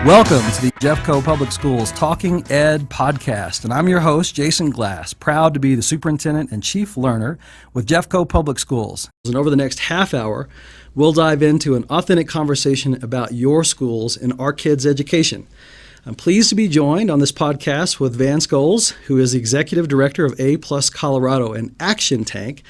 Welcome to the Jeffco Public Schools Talking Ed Podcast, and I'm your host, Jason Glass, proud to be the Superintendent and Chief Learner with Jeffco Public Schools. And over the next half hour, we'll dive into an authentic conversation about your schools and our kids' education. I'm pleased to be joined on this podcast with Van Scholes, who is the Executive Director of A+ Colorado, an action tank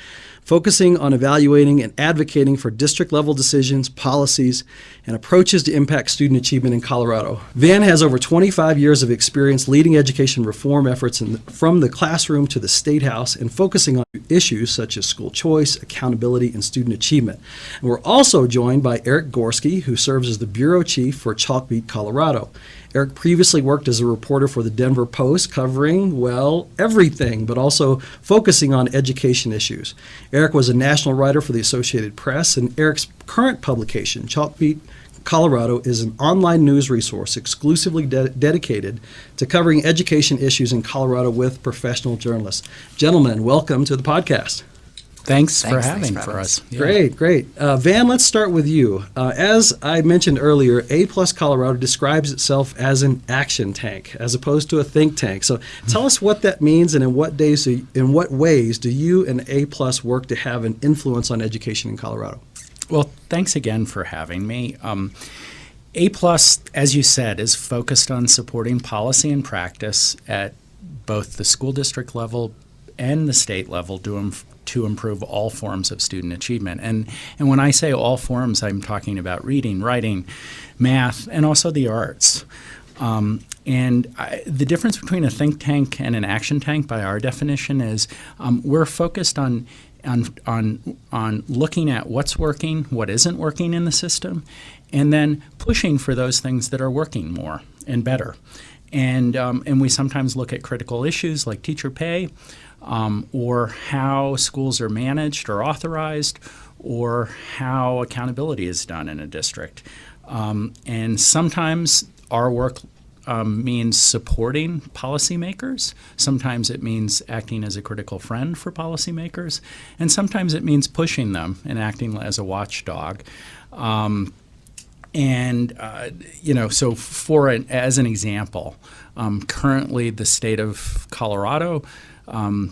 focusing on evaluating and advocating for district-level decisions, policies, and approaches to impact student achievement in Colorado. Van has over 25 years of experience leading education reform efforts from the classroom to the State House and focusing on issues such as school choice, accountability, and student achievement. And we're also joined by Eric Gorski, who serves as the Bureau Chief for Chalkbeat, Colorado. Eric previously worked as a reporter for the Denver Post, covering, well, everything, but also focusing on education issues. Eric was a national writer for the Associated Press, and Eric's current publication, Chalkbeat Colorado, is an online news resource exclusively dedicated to covering education issues in Colorado with professional journalists. Gentlemen, welcome to the podcast. Thanks for having us. Yeah. Great. Van, let's start with you. As I mentioned earlier, A+ Colorado describes itself as an action tank as opposed to a think tank. So tell us what that means and in what ways do you and A+ work to have an influence on education in Colorado? Well, thanks again for having me. A+, as you said, is focused on supporting policy and practice at both the school district level and the state level to improve all forms of student achievement. And when I say all forms, I'm talking about reading, writing, math, and also the arts. The difference between a think tank and an action tank, by our definition, is we're focused on looking at what's working, what isn't working in the system, and then pushing for those things that are working more and better. And we sometimes look at critical issues like teacher pay, or how schools are managed or authorized, or how accountability is done in a district. And sometimes our work means supporting policymakers. Sometimes it means acting as a critical friend for policymakers. And sometimes it means pushing them and acting as a watchdog. So as an example, currently the state of Colorado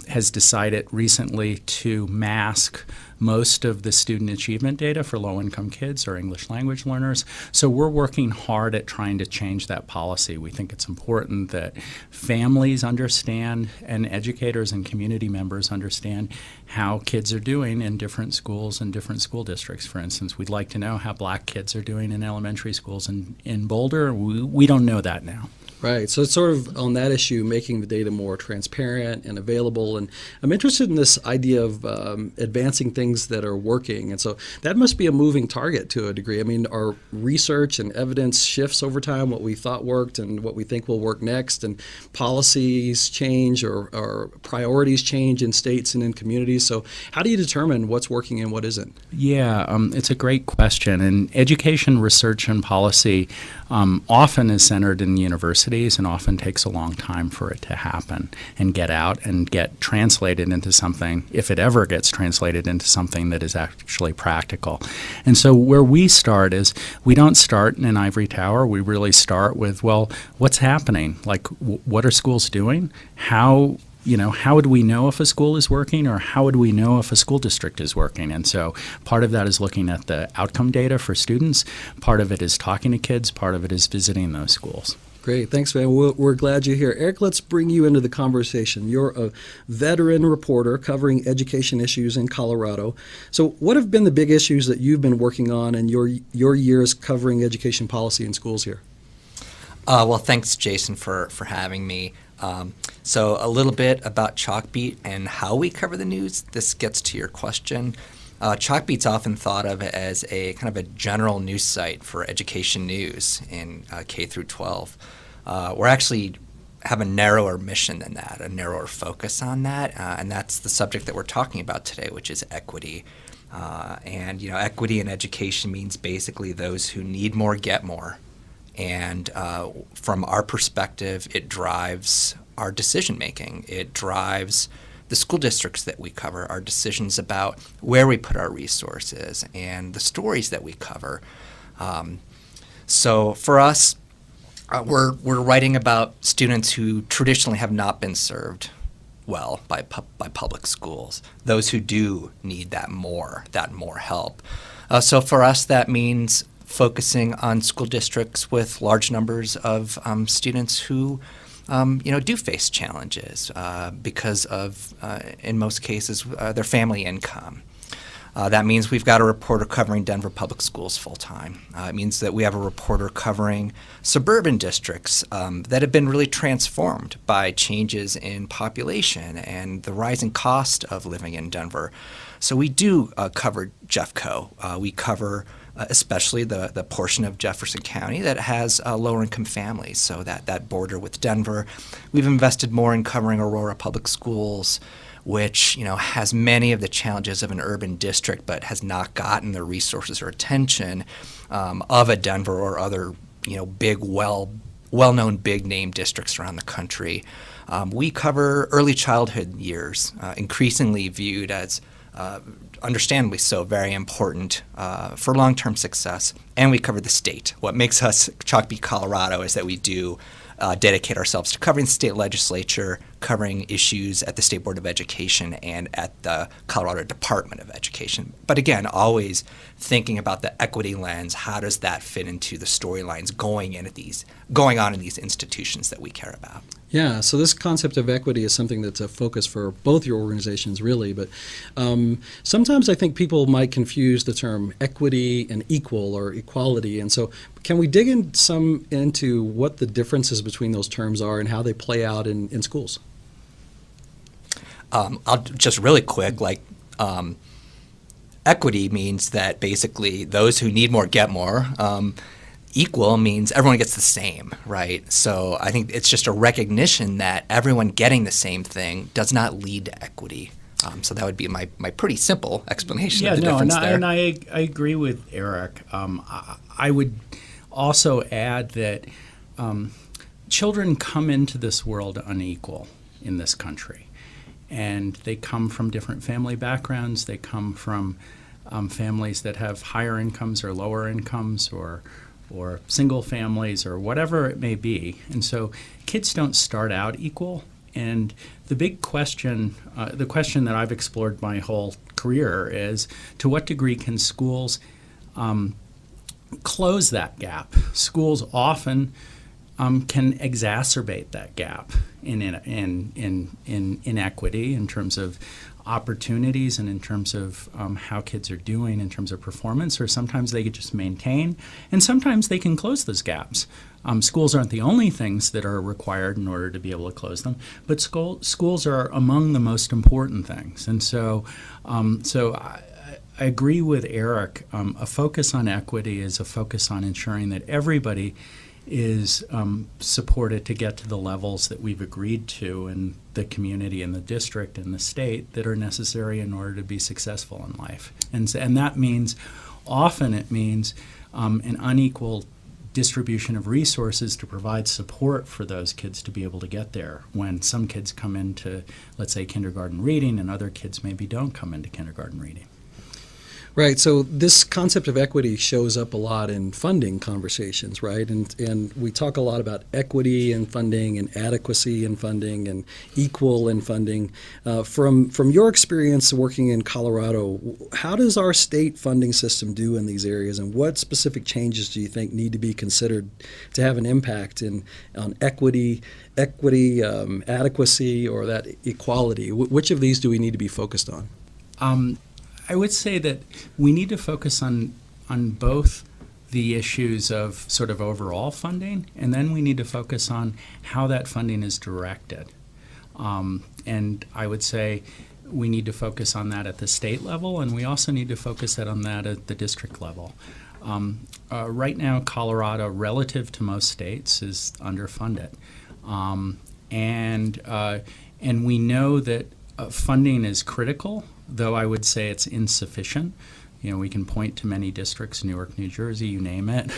has decided recently to mask most of the student achievement data for low-income kids or English language learners. So we're working hard at trying to change that policy. We think it's important that families understand and educators and community members understand how kids are doing in different schools and different school districts. For instance, we'd like to know how black kids are doing in elementary schools in Boulder. We don't know that now. Right. So it's sort of on that issue, making the data more transparent and available. And I'm interested in this idea of advancing things that are working. And so that must be a moving target to a degree. I mean, our research and evidence shifts over time, what we thought worked and what we think will work next. And policies change or priorities change in states and in communities. So how do you determine what's working and what isn't? Yeah, it's a great question. And education research and policy often is centered in universities and often takes a long time for it to happen and get out and get translated into something, if it ever gets translated into something that is actually practical. And so where we start is we don't start in an ivory tower. We really start with, well, what's happening? Like, what are schools doing? How would we know if a school is working, or how would we know if a school district is working? And so part of that is looking at the outcome data for students. Part of it is talking to kids. Part of it is visiting those schools. Great. Thanks, Van. We're glad you're here. Eric, let's bring you into the conversation. You're a veteran reporter covering education issues in Colorado. So what have been the big issues that you've been working on in your years covering education policy in schools here? Well, thanks, Jason, for having me. So a little bit about Chalkbeat and how we cover the news. This gets to your question. Chalkbeat's often thought of as a kind of a general news site for education news in K through 12. We're actually have a narrower mission than that, a narrower focus on that, and that's the subject that we're talking about today, which is equity. Equity in education means basically those who need more get more. And from our perspective, it drives our decision making. It drives the school districts that we cover, our decisions about where we put our resources and the stories that we cover. So for us, We're writing about students who traditionally have not been served well by public schools. Those who do need that more help. So for us, that means focusing on school districts with large numbers of students who do face challenges because of, in most cases, their family income. That means we've got a reporter covering Denver public schools full-time. It means that we have a reporter covering suburban districts that have been really transformed by changes in population and the rising cost of living in Denver. So we do cover Jeffco. We cover especially the portion of Jefferson County that has lower-income families, so that border with Denver. We've invested more in covering Aurora Public Schools, which has many of the challenges of an urban district, but has not gotten the resources or attention of a Denver or other big, well-known big-name districts around the country. We cover early childhood years, increasingly viewed as understandably so, very important for long-term success. And we cover the state. What makes us Chalkbeat Colorado is that we do dedicate ourselves to covering the state legislature, covering issues at the State Board of Education and at the Colorado Department of Education. But again, always thinking about the equity lens. How does that fit into the storylines going on in these institutions that we care about? Yeah, so this concept of equity is something that's a focus for both your organizations, really. But sometimes I think people might confuse the term equity and equal or equality. And so can we dig into what the differences between those terms are and how they play out in schools? I'll just really quick, equity means that basically those who need more get more. Equal means everyone gets the same, right? So I think it's just a recognition that everyone getting the same thing does not lead to equity. So that would be my pretty simple explanation of the difference there. And I agree with Eric. I would also add that children come into this world unequal in this country. And they come from different family backgrounds. They come from families that have higher incomes or lower incomes or single families or whatever it may be. And so kids don't start out equal. And the big question, the question that I've explored my whole career is, to what degree can schools close that gap? Schools often can exacerbate that gap in inequity in terms of opportunities and in terms of how kids are doing in terms of performance, or sometimes they could just maintain, and sometimes they can close those gaps. Schools aren't the only things that are required in order to be able to close them, but schools are among the most important things. And so I agree with Eric. A focus on equity is a focus on ensuring that everybody is supported to get to the levels that we've agreed to in the community and the district and the state that are necessary in order to be successful in life. And that means, often it means an unequal distribution of resources to provide support for those kids to be able to get there, when some kids come into, let's say, kindergarten reading and other kids maybe don't come into kindergarten reading. Right. So this concept of equity shows up a lot in funding conversations, right? And we talk a lot about equity in funding and adequacy in funding and equal in funding. From your experience working in Colorado, how does our state funding system do in these areas, and what specific changes do you think need to be considered to have an impact on equity, adequacy, or that equality? Which of these do we need to be focused on? I would say that we need to focus on both the issues of sort of overall funding, and then we need to focus on how that funding is directed. And I would say we need to focus on that at the state level, and we also need to focus on that at the district level. Right now, Colorado, relative to most states, is underfunded. And we know that funding is critical, though I would say it's insufficient. We can point to many districts, Newark, New Jersey, you name it,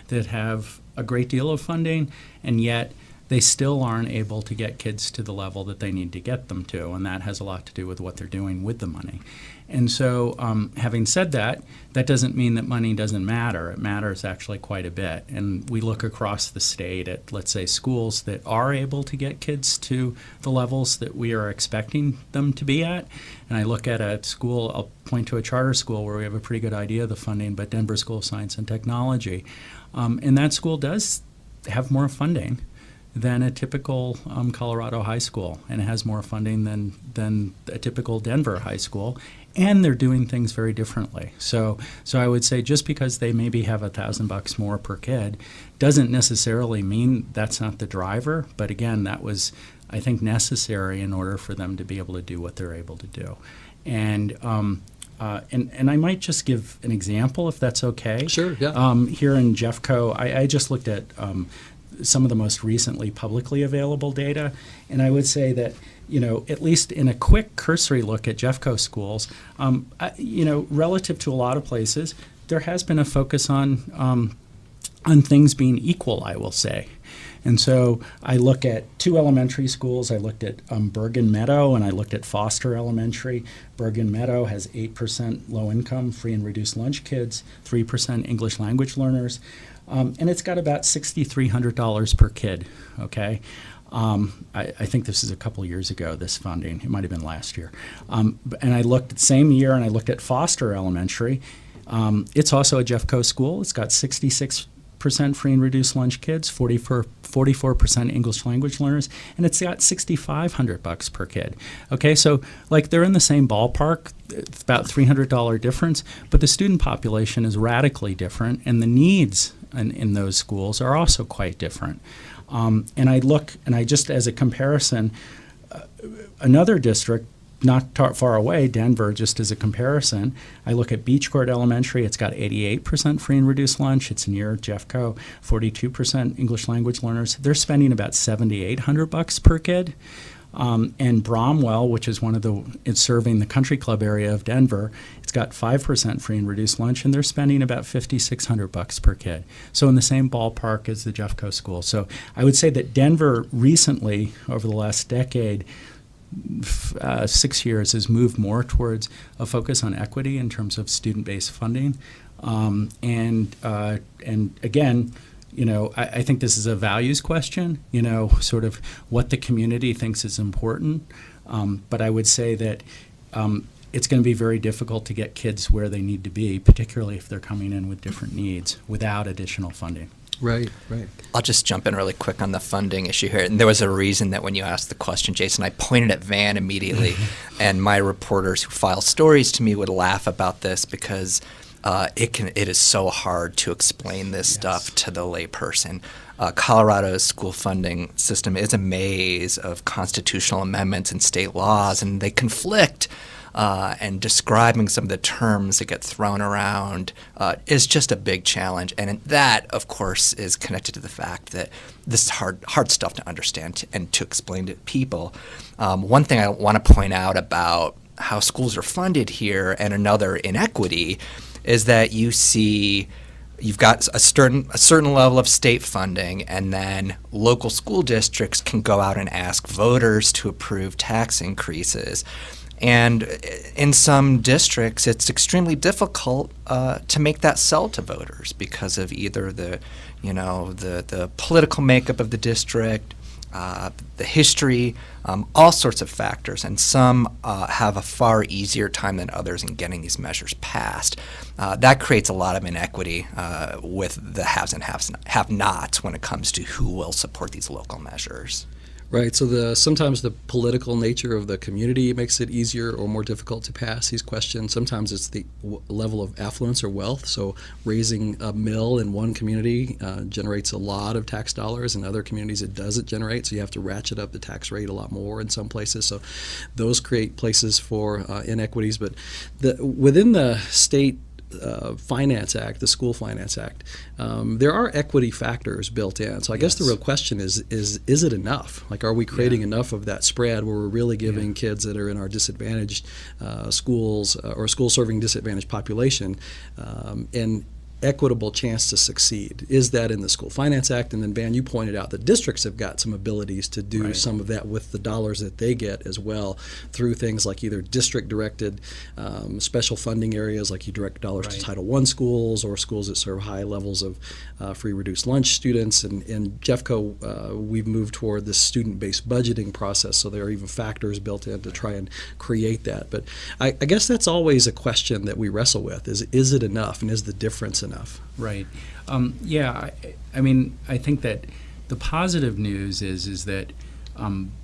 that have a great deal of funding, and yet they still aren't able to get kids to the level that they need to get them to, and that has a lot to do with what they're doing with the money. And so having said that, that doesn't mean that money doesn't matter. It matters actually quite a bit. And we look across the state at, let's say, schools that are able to get kids to the levels that we are expecting them to be at. And I look at a school, I'll point to a charter school where we have a pretty good idea of the funding, but Denver School of Science and Technology. And that school does have more funding than a typical Colorado high school, and it has more funding than a typical Denver high school, and they're doing things very differently. So I would say just because they maybe have $1,000 more per kid doesn't necessarily mean that's not the driver, but again, that was, I think, necessary in order for them to be able to do what they're able to do. And I might just give an example, if that's okay. Sure, yeah. Here in Jeffco, I just looked at some of the most recently publicly available data, and I would say that, at least in a quick cursory look at Jeffco schools, relative to a lot of places, there has been a focus on things being equal, I will say. And so I look at two elementary schools. I looked at Bergen Meadow, and I looked at Foster Elementary. Bergen Meadow has 8% low-income, free and reduced lunch kids, 3% English language learners, and it's got about $6,300 per kid, okay? I think this is a couple years ago, this funding. It might have been last year. And I looked at the same year, and I looked at Foster Elementary. It's also a Jeffco school. It's got 66% free and reduced lunch kids, 44% English language learners, and it's got $6,500 per kid. Okay, so like they're in the same ballpark. It's about $300 difference, but the student population is radically different, and the needs in those schools are also quite different. And I just as a comparison, another district not far away, Denver, just as a comparison, I look at Beach Court Elementary. It's got 88% free and reduced lunch. It's near Jeffco, 42% English language learners. They're spending about $7,800 per kid. And Bromwell, which is it's serving the country club area of Denver, it's got 5% free and reduced lunch, and they're spending about $5,600 per kid. So in the same ballpark as the Jeffco school. So I would say that Denver recently, over the last decade, 6 years, has moved more towards a focus on equity in terms of student-based funding, and again, I think this is a values question. Sort of what the community thinks is important, but I would say that it's going to be very difficult to get kids where they need to be, particularly if they're coming in with different needs without additional funding. Right. I'll just jump in really quick on the funding issue here. And there was a reason that when you asked the question, Jason, I pointed at Van immediately, and my reporters who file stories to me would laugh about this because it is so hard to explain this stuff to the layperson. Colorado's school funding system is a maze of constitutional amendments and state laws, and they conflict. And describing some of the terms that get thrown around is just a big challenge. And that, of course, is connected to the fact that this is hard stuff to understand and to explain to people. One thing I want to point out about how schools are funded here, and another inequity, is that you've got a certain level of state funding, and then local school districts can go out and ask voters to approve tax increases. And in some districts, it's extremely difficult to make that sell to voters because of either the political makeup of the district, the history, all sorts of factors. And some have a far easier time than others in getting these measures passed. That creates a lot of inequity with the haves and have-nots when it comes to who will support these local measures. Right. So sometimes the political nature of the community makes it easier or more difficult to pass these questions. Sometimes it's the level of affluence or wealth. So raising a mill in one community generates a lot of tax dollars. In other communities, it doesn't generate. So you have to ratchet up the tax rate a lot more in some places. So those create places for inequities. But within the state Finance Act, the School Finance Act, there are equity factors built in. So I guess the real question is it enough? Like, are we creating enough of that spread where we're really giving kids that are in our disadvantaged schools or school-serving disadvantaged population? And equitable chance to succeed? Is that in the School Finance Act? And then, Van, you pointed out that districts have got some abilities to do some of that with the dollars that they get as well through things like either district-directed special funding areas, like you direct dollars to Title I schools or schools that serve high levels of free reduced lunch students. And in Jeffco, we've moved toward this student-based budgeting process, so there are even factors built in to try and create that. But I guess that's always a question that we wrestle with, is it enough, and is the difference enough? Right. I mean, I think that the positive news is that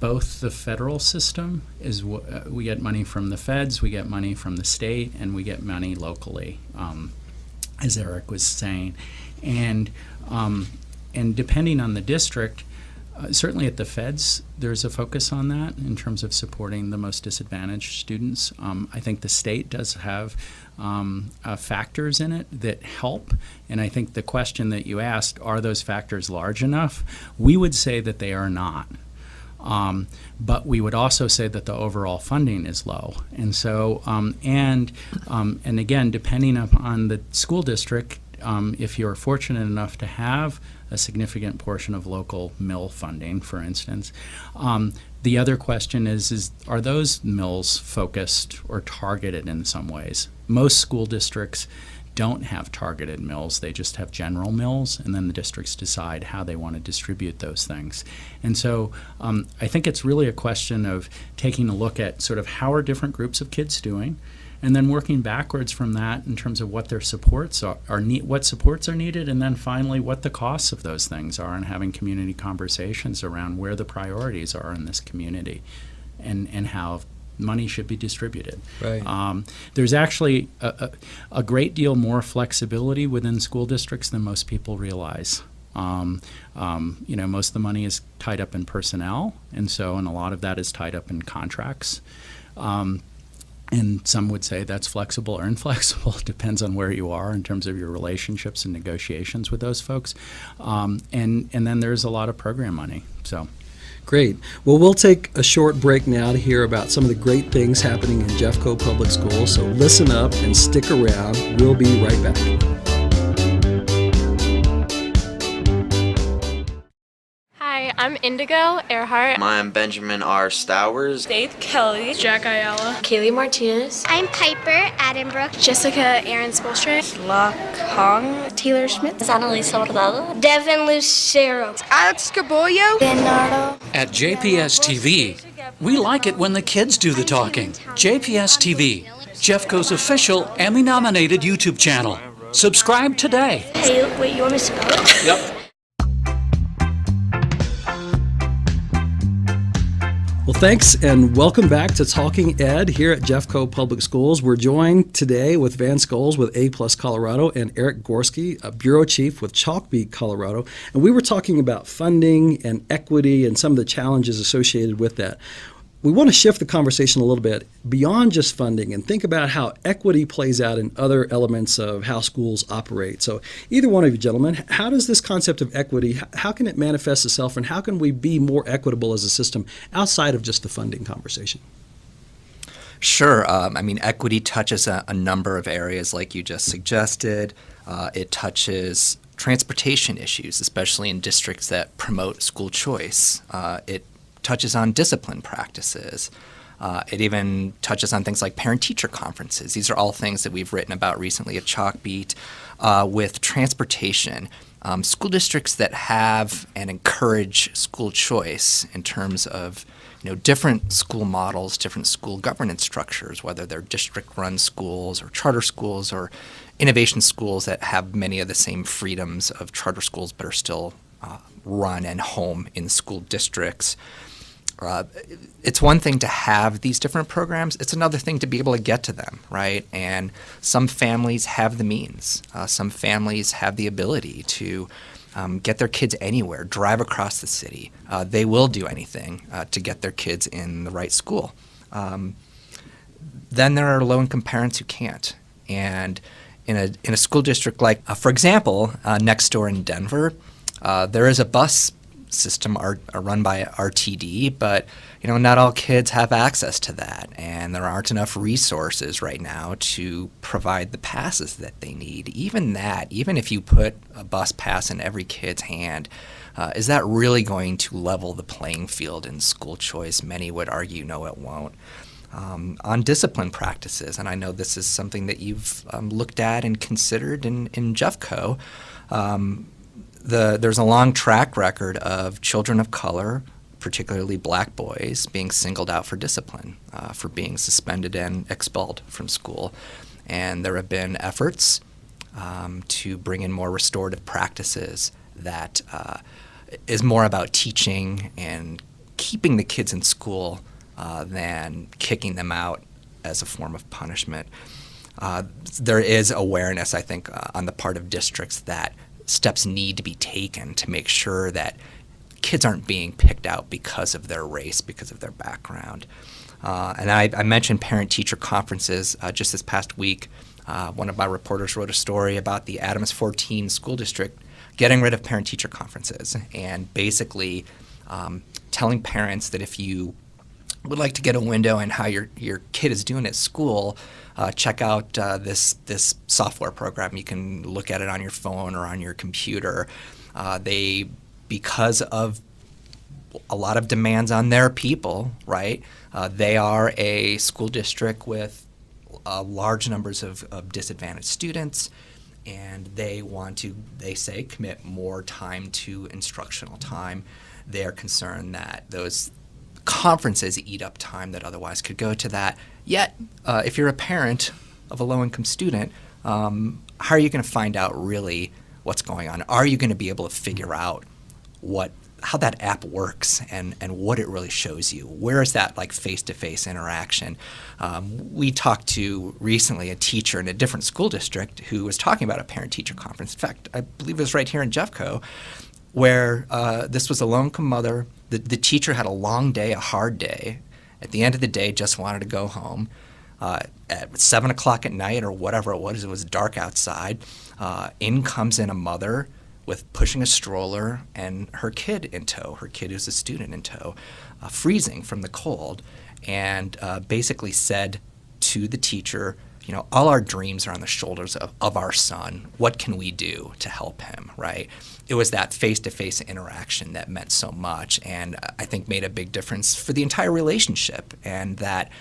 both the federal system we get money from the feds, we get money from the state, and we get money locally, as Eric was saying, and depending on the district, certainly at the feds, there's a focus on that in terms of supporting the most disadvantaged students. I think the state does have factors in it that help, and I think the question that you asked, are those factors large enough? We would say that they are not. But we would also say that the overall funding is low, and so and again, depending upon the school district, if you're fortunate enough to have a significant portion of local mill funding, for instance, the other question is are those mills focused or targeted in some ways? Most school districts don't have targeted mills. They just have general mills, and then the districts decide how they want to distribute those things. And so I think it's really a question of taking a look at sort of how are different groups of kids doing, and then working backwards from that in terms of what their supports are what supports are needed, and then finally what the costs of those things are, and having community conversations around where the priorities are in this community and how money should be distributed. Right. There's actually a great deal more flexibility within school districts than most people realize. Most of the money is tied up in personnel, and a lot of that is tied up in contracts. And some would say that's flexible or inflexible. It depends on where you are in terms of your relationships and negotiations with those folks. And then there's a lot of program money. So. Great. Well, we'll take a short break now to hear about some of the great things happening in Jeffco Public Schools. So listen up and stick around. We'll be right back. Hi, I'm Indigo Earhart. I'm Benjamin R. Stowers. Faith Kelly. Jack Ayala. Kaylee Martinez. I'm Piper Addenbrook. Jessica Aaron Spolstra. La Kong. Taylor Schmidt. Annalisa Hurtado. Devin Lucero. Alex Cabollo. Leonardo. At JPS-TV, we like it when the kids do the talking. JPS-TV, Jeffco's official Emmy-nominated YouTube channel. Subscribe today. Hey, wait, you want me to spell it? Yep. Well, thanks, and welcome back to Talking Ed here at Jeffco Public Schools. We're joined today with Van Scholes with A+ Colorado and Eric Gorski, a bureau chief with Chalkbeat Colorado. And we were talking about funding and equity and some of the challenges associated with that. We want to shift the conversation a little bit beyond just funding and think about how equity plays out in other elements of how schools operate. So either one of you gentlemen, how does this concept of equity, how can it manifest itself, and how can we be more equitable as a system outside of just the funding conversation? Sure. Equity touches a number of areas like you just suggested. It touches transportation issues, especially in districts that promote school choice. It touches on discipline practices. It even touches on things like parent-teacher conferences. These are all things that we've written about recently at Chalkbeat. With transportation, school districts that have and encourage school choice in terms of different school models, different school governance structures, whether they're district-run schools or charter schools or innovation schools that have many of the same freedoms of charter schools but are still run and home in school districts. It's one thing to have these different programs. It's another thing to be able to get to them, right? And some families have the means. Some families have the ability to get their kids anywhere, drive across the city. They will do anything to get their kids in the right school. Then there are low-income parents who can't. And in a school district like, for example, next door in Denver, there is a bus system are run by RTD, but not all kids have access to that, and there aren't enough resources right now to provide the passes that they need. Even if you put a bus pass in every kid's hand, is that really going to level the playing field in school choice? Many would argue no, it won't. On discipline practices, and I know this is something that you've looked at and considered in Jeffco. There's a long track record of children of color, particularly black boys, being singled out for discipline, for being suspended and expelled from school. And there have been efforts to bring in more restorative practices that is more about teaching and keeping the kids in school than kicking them out as a form of punishment. There is awareness, I think, on the part of districts that steps need to be taken to make sure that kids aren't being picked out because of their race, because of their background. And I mentioned parent-teacher conferences just this past week. One of my reporters wrote a story about the Adams 14 school district getting rid of parent-teacher conferences and basically telling parents that if you would like to get a window on how your kid is doing at school, check out this software program. You can look at it on your phone or on your computer. Because of a lot of demands on their people, right? They are a school district with large numbers of disadvantaged students, and they want to, they say, commit more time to instructional time. They're concerned that those conferences eat up time that otherwise could go to that. Yet, if you're a parent of a low-income student, how are you going to find out really what's going on? Are you going to be able to figure out how that app works and what it really shows you? Where is that face-to-face interaction? We talked to recently a teacher in a different school district who was talking about a parent-teacher conference. In fact, I believe it was right here in Jeffco, where this was a low-income mother. The teacher had a long day, a hard day. At the end of the day, just wanted to go home. At 7 o'clock at night or whatever it was dark outside. In comes in a mother with pushing a stroller and her kid in tow, her kid who's a student in tow, freezing from the cold, and basically said to the teacher, all our dreams are on the shoulders of our son. What can we do to help him, right? It was that face-to-face interaction that meant so much, and I think made a big difference for the entire relationship, and that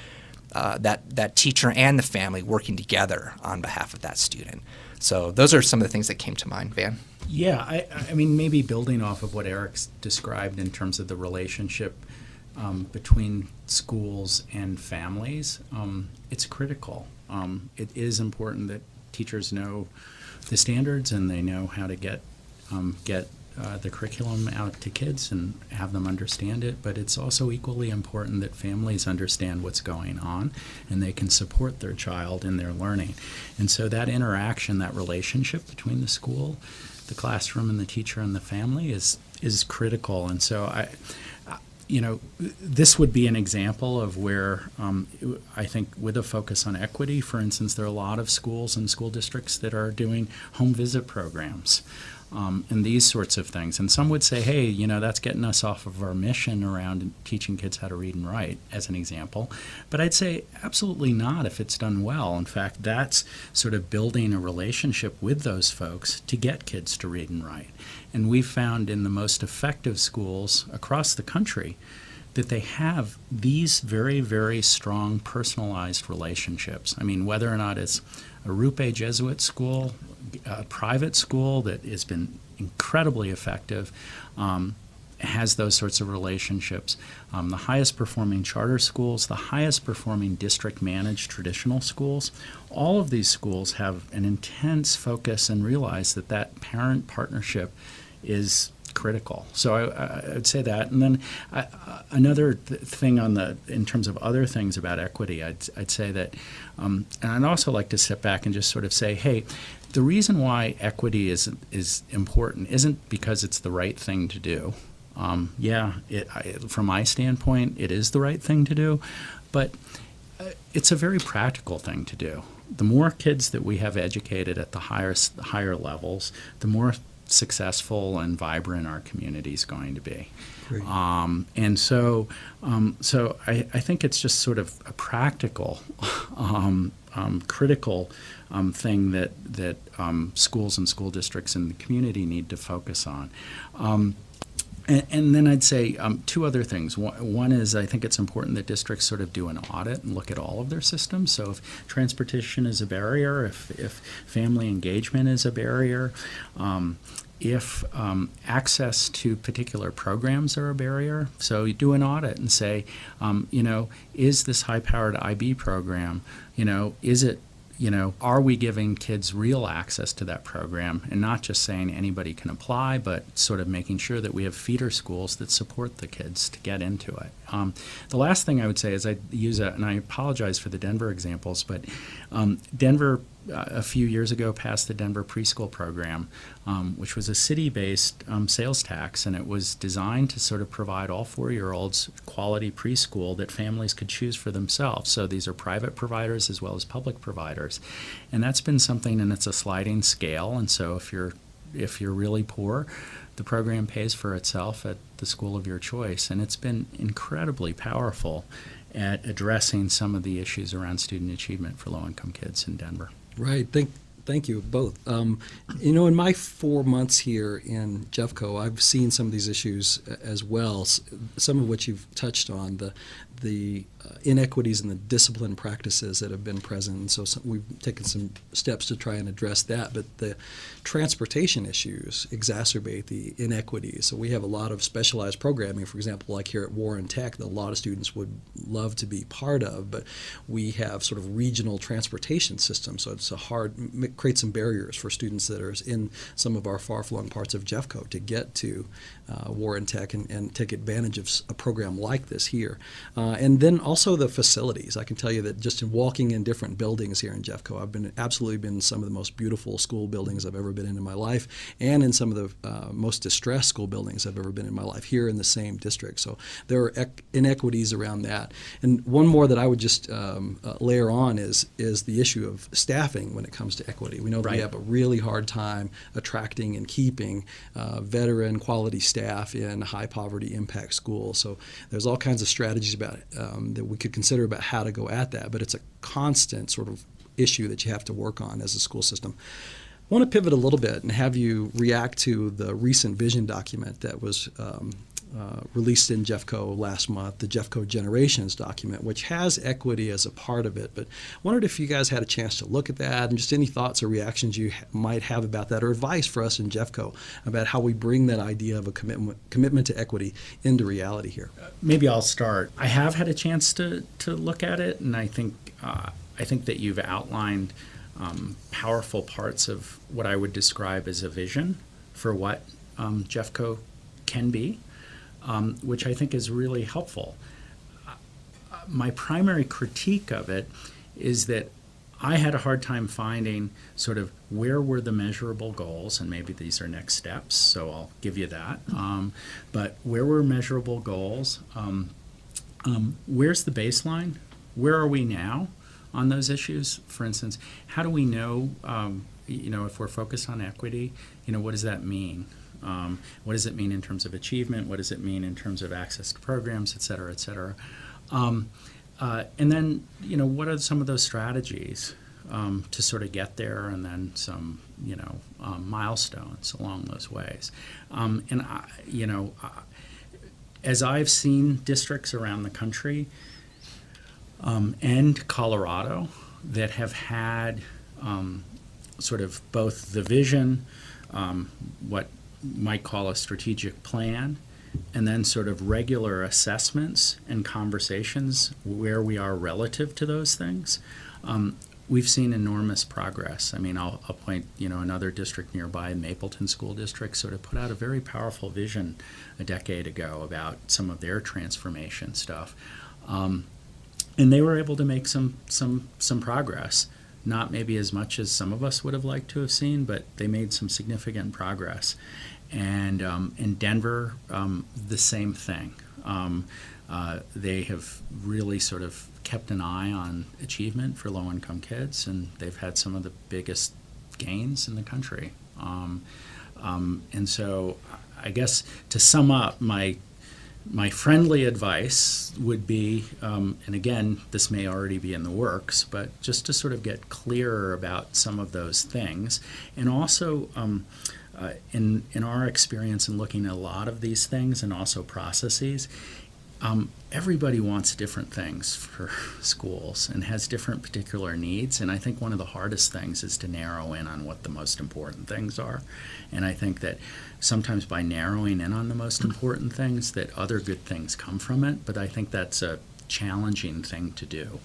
teacher and the family working together on behalf of that student. So those are some of the things that came to mind, Van. Yeah, I mean, maybe building off of what Eric's described in terms of the relationship between schools and families, it's critical. It is important that teachers know the standards and they know how to get the curriculum out to kids and have them understand it, but it's also equally important that families understand what's going on and they can support their child in their learning. And so that interaction, that relationship between the school, the classroom, and the teacher and the family is critical. And so this would be an example of where I think with a focus on equity, for instance, there are a lot of schools and school districts that are doing home visit programs and these sorts of things. And some would say, hey, that's getting us off of our mission around teaching kids how to read and write, as an example. But I'd say absolutely not if it's done well. In fact, that's sort of building a relationship with those folks to get kids to read and write. And we've found in the most effective schools across the country that they have these very, very strong personalized relationships. I mean, whether or not it's a Rupe Jesuit school, a private school that has been incredibly effective, has those sorts of relationships. The highest performing charter schools, the highest performing district managed traditional schools, all of these schools have an intense focus and realize that parent partnership is critical. So I would say that. And then another thing in terms of other things about equity, I'd say that, and I'd also like to step back and just sort of say, hey, the reason why equity is important isn't because it's the right thing to do. From my standpoint, it is the right thing to do, but it's a very practical thing to do. The more kids that we have educated at the higher levels, the more successful and vibrant our community is going to be. Great. And so I think it's just sort of a practical, critical thing that schools and school districts and the community need to focus on. And then I'd say two other things. One is I think it's important that districts sort of do an audit and look at all of their systems. So if transportation is a barrier, if family engagement is a barrier, if access to particular programs are a barrier, so you do an audit and say, is this high-powered IB program, is it, are we giving kids real access to that program and not just saying anybody can apply, but sort of making sure that we have feeder schools that support the kids to get into it. The last thing I would say is I use and I apologize for the Denver examples, but Denver a few years ago passed the Denver preschool program, which was a city-based sales tax, and it was designed to sort of provide all 4-year-olds quality preschool that families could choose for themselves. So these are private providers as well as public providers, and that's been something, and it's a sliding scale. And so if you're really poor, the program pays for itself at the school of your choice, and it's been incredibly powerful at addressing some of the issues around student achievement for low-income kids in Denver. Right. Thank you both. In my 4 months here in Jeffco, I've seen some of these issues as well, some of which you've touched on, the inequities in the discipline practices that have been present. And so we've taken some steps to try and address that. But the transportation issues exacerbate the inequities. So we have a lot of specialized programming, for example, like here at Warren Tech, that a lot of students would love to be part of. But we have sort of regional transportation systems. So it's creates some barriers for students that are in some of our far-flung parts of Jeffco to get to Warren Tech and take advantage of a program like this here. And then also the facilities. I can tell you that just in walking in different buildings here in Jeffco, I've absolutely been in some of the most beautiful school buildings I've ever been in my life, and in some of the most distressed school buildings I've ever been in my life here in the same district. So there are inequities around that. And one more that I would just layer on is the issue of staffing when it comes to equity. We know that we have a really hard time attracting and keeping veteran quality staff in high poverty impact schools. So there's all kinds of strategies about that we could consider about how to go at that, but it's a constant sort of issue that you have to work on as a school system. I want to pivot a little bit and have you react to the recent vision document that was released in Jeffco last month, the Jeffco Generations document, which has equity as a part of it. But I wondered if you guys had a chance to look at that and just any thoughts or reactions you might have about that, or advice for us in Jeffco about how we bring that idea of a commitment to equity into reality here. Maybe I'll start. I have had a chance to look at it, and I think that you've outlined powerful parts of what I would describe as a vision for what Jeffco can be. Which I think is really helpful. My primary critique of it is that I had a hard time finding sort of where were the measurable goals, and maybe these are next steps, so I'll give you that. But where were measurable goals? Where's the baseline? Where are we now on those issues? For instance, how do we know, if we're focused on equity, what does that mean? What does it mean in terms of achievement? What does it mean in terms of access to programs, et cetera, et cetera? And then, what are some of those strategies to sort of get there, and then some, milestones along those ways? As I've seen districts around the country and Colorado that have had sort of both the vision, what might call a strategic plan, and then sort of regular assessments and conversations where we are relative to those things, we've seen enormous progress. I mean, I'll point, another district nearby, Mapleton School District, sort of put out a very powerful vision a decade ago about some of their transformation stuff. And they were able to make some progress. Not maybe as much as some of us would have liked to have seen, but they made some significant progress. And in Denver, the same thing. They have really sort of kept an eye on achievement for low-income kids, and they've had some of the biggest gains in the country. And so I guess to sum up, my friendly advice would be, and again, this may already be in the works, but just to sort of get clearer about some of those things. And also, in our experience in looking at a lot of these things and also processes, everybody wants different things for schools and has different particular needs. And I think one of the hardest things is to narrow in on what the most important things are. And I think that sometimes by narrowing in on the most important things, that other good things come from it. But I think that's a challenging thing to do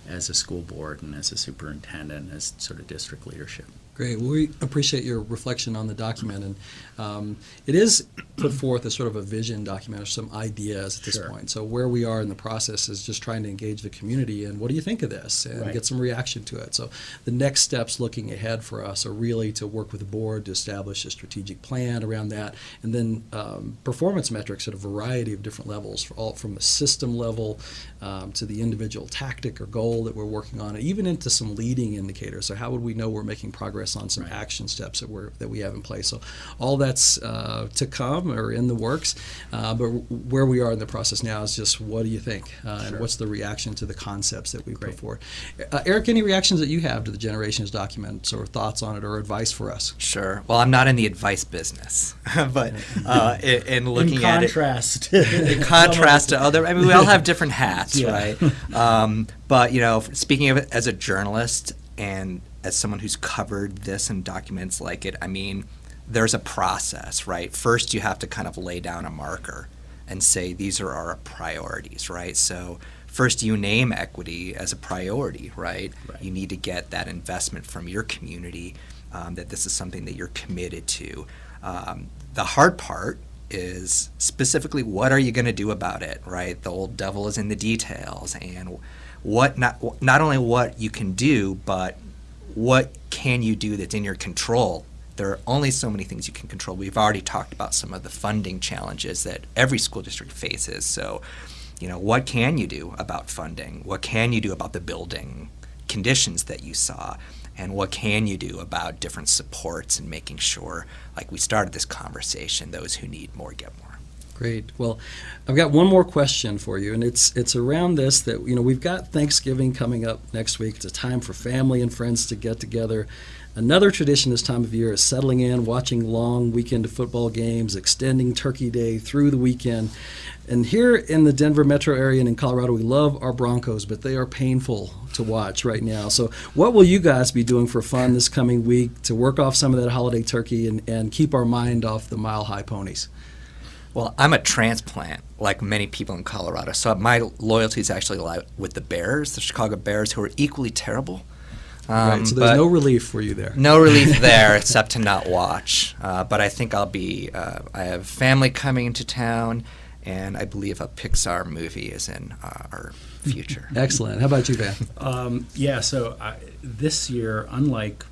as a school board and as a superintendent, as sort of district leadership. Great. Well, we appreciate your reflection on the document, and it is put forth as sort of a vision document or some ideas at this point. So where we are in the process is just trying to engage the community and what do you think of this and get some reaction to it. So the next steps looking ahead for us are really to work with the board to establish a strategic plan around that, and then performance metrics at a variety of different levels, from the system level to the individual tactic or goal that we're working on, even into some leading indicators. So how would we know we're making progress on some action steps that we have in place? So all that's to come or in the works, but where we are in the process now is just what do you think, and what's the reaction to the concepts that we put forward. Eric, any reactions that you have to the Generations documents or thoughts on it or advice for us? Sure. Well, I'm not in the advice business, but in looking at it, in contrast to other, I mean, we all have different hats, right? But speaking of it as a journalist and as someone who's covered this and documents like it, I mean, there's a process, right? First, you have to kind of lay down a marker and say these are our priorities, right? So first, you name equity as a priority, right? You need to get that investment from your community, that this is something that you're committed to. The hard part is specifically what are you going to do about it, right? The old devil is in the details, and not only what you can do, but what can you do that's in your control. There are only so many things you can control. We've already talked about some of the funding challenges that every school district faces. So, what can you do about funding? What can you do about the building conditions that you saw? And what can you do about different supports and making sure, like we started this conversation, those who need more get more? Great. Well, I've got one more question for you, and it's around this that, we've got Thanksgiving coming up next week. It's a time for family and friends to get together. Another tradition this time of year is settling in, watching long weekend football games, extending Turkey Day through the weekend. And here in the Denver metro area and in Colorado, we love our Broncos, but they are painful to watch right now. So what will you guys be doing for fun this coming week to work off some of that holiday turkey and keep our mind off the mile-high ponies? Well, I'm a transplant, like many people in Colorado. So my loyalty is actually with the Bears, the Chicago Bears, who are equally terrible. Right, so there's no relief for you there. No relief there except to not watch. But I think I'll be, I have family coming into town, and I believe a Pixar movie is in our future. Excellent. How about you, Van? So this year, unlike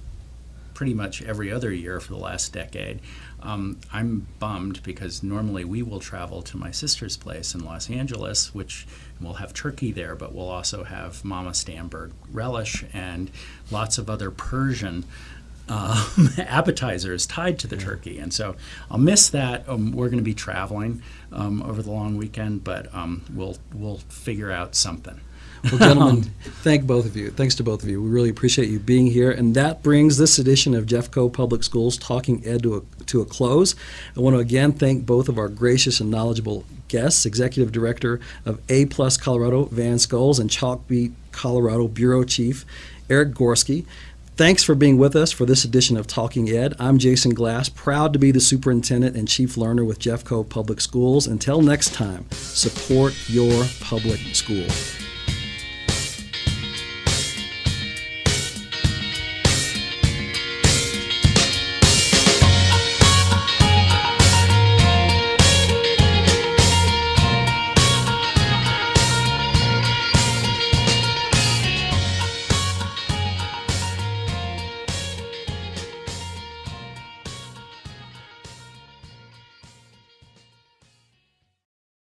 pretty much every other year for the last decade, I'm bummed because normally we will travel to my sister's place in Los Angeles, which we'll have turkey there, but we'll also have Mama Stamberg relish and lots of other Persian appetizers tied to the turkey. And so I'll miss that. We're going to be traveling over the long weekend, but we'll figure out something. Well, gentlemen, thanks to both of you. We really appreciate you being here. And that brings this edition of Jeffco Public Schools Talking Ed to a close. I want to again thank both of our gracious and knowledgeable guests, Executive Director of A+ Colorado, Van Scholes, and Chalkbeat Colorado Bureau Chief, Eric Gorski. Thanks for being with us for this edition of Talking Ed. I'm Jason Glass, proud to be the Superintendent and Chief Learner with Jeffco Public Schools. Until next time, support your public school.